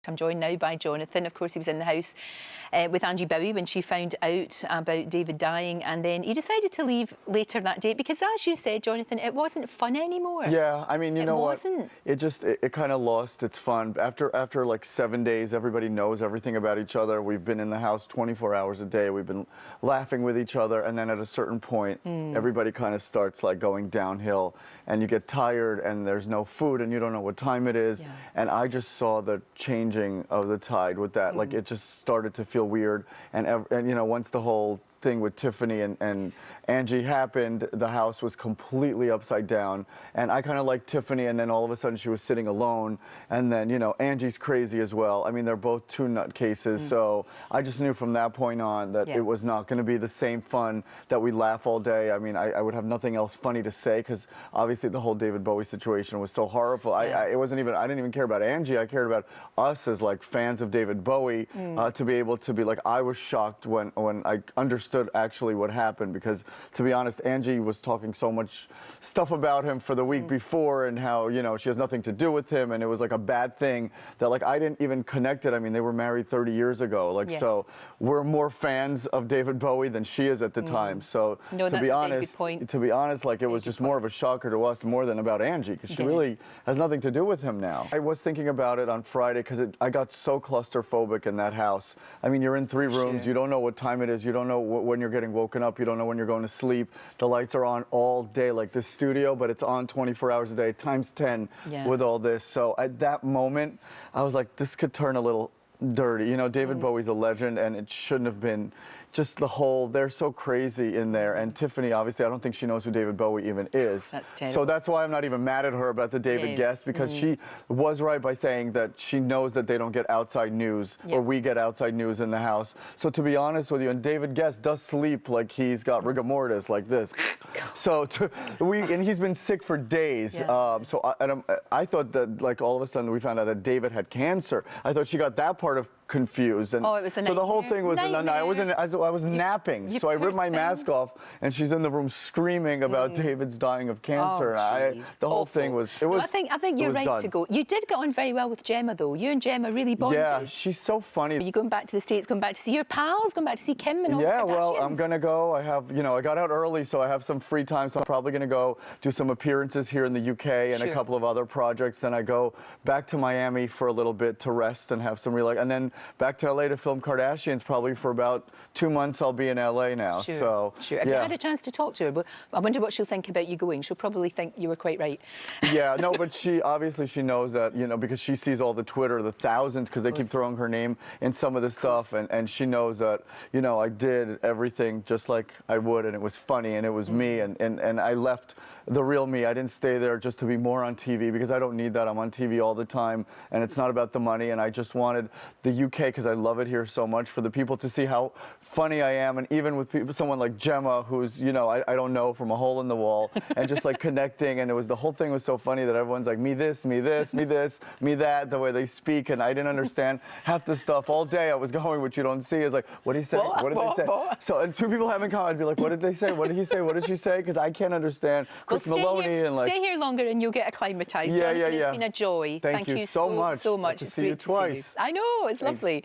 I'm joined now by Jonathan. Of course, he was in the house with Angie Bowie when she found out about David dying, and then he decided to leave later that day because, as you said, Jonathan, it wasn't fun anymore. Yeah, I mean, you know what? It kind of lost its fun. After like 7 days, everybody knows everything about each other. We've been in the house 24 hours a day. We've been laughing with each other, and then at a certain point, everybody kind of starts like going downhill, and you get tired, and there's no food, and you don't know what time it is. Yeah. And I just saw the changing of the tide with that. Like, it just started to feel weird, and you know, once the whole thing with Tiffany and Angie happened, the house was completely upside down, and I kind of liked Tiffany, and then all of a sudden she was sitting alone, and then, you know, Angie's crazy as well. I mean, they're both two nutcases, so I just knew from that point on that it was not going to be the same fun that we laugh all day. I mean, I would have nothing else funny to say, because obviously the whole David Bowie situation was so horrible. I didn't even care about Angie. I cared about us as like fans of David Bowie, to be able to be like, I was shocked when I understood actually what happened, because to be honest, Angie was talking so much stuff about him for the week before, and how, you know, she has nothing to do with him, and it was like a bad thing that like I didn't even connect it. I mean, they were married 30 years ago, like, so we're more fans of David Bowie than she is at the time. So to be honest, like, it was just more of a shocker to us more than about Angie, because she really has nothing to do with him now. I was thinking about it on Friday because I got so claustrophobic in that house. I mean, you're in 3 rooms, you don't know what time it is, you don't know when you're getting woken up, you don't know when you're going to sleep. The lights are on all day, like this studio, but it's on 24 hours a day, times 10 with all this. So at that moment, I was like, this could turn a little dirty. You know, David Bowie's a legend, and it shouldn't have been. Just the whole, they're so crazy in there. And Tiffany, obviously, I don't think she knows who David Bowie even is. That's terrible. So that's why I'm not even mad at her about the David guest, because she was right by saying that she knows that they don't get outside news, or we get outside news in the house. So to be honest with you, and David Guest does sleep like he's got rigor mortis like this. So and he's been sick for days. I thought that, like, all of a sudden we found out that David had cancer. I thought she got that part of confused, and it was a so the whole thing was I was napping, so I ripped my mask off, and she's in the room screaming about David's dying of cancer. The whole thing was I think you're right to go. You did get on very well with Gemma, though. You and Gemma really bonded. Yeah, she's so funny. Are you going back to the States, going back to see your pals, going back to see Kim and all the Kardashians? Well, I'm gonna go. I have, you know, I got out early, so I have some free time, so I'm probably gonna go do some appearances here in the UK and a couple of other projects. Then I go back to Miami for a little bit to rest and have some relax, and then back to LA to film Kardashians probably for about 2 months. I'll be in LA now. So have you had a chance to talk to her? I wonder what she'll think about you going. She'll probably think you were quite right. Yeah, no, but she knows that, you know, because she sees all the Twitter, the thousands, because they keep throwing her name in some of the stuff, and she knows that, you know, I did everything just like I would, and it was funny, and it was me, and I left the real me. I didn't stay there just to be more on TV, because I don't need that. I'm on TV all the time, and it's not about the money, and I just wanted the UK, because I love it here so much, for the people to see how funny I am, and even with people, someone like Gemma, who's, you know, I don't know, from a hole in the wall, and just like connecting, and the whole thing was so funny that everyone's like, me this, me this, me this, me that, the way they speak, and I didn't understand half the stuff. All day I was going, what you don't see is like, what did he say? What did they say? So, and 2 people haven't come, I'd be like, what did they say? What did he say? What did she say? Because I can't understand Chris Maloney and like. Stay here longer and you'll get acclimatized. Yeah. It's been a joy. Thank you so much. So much. To see you twice. I know, it's lovely.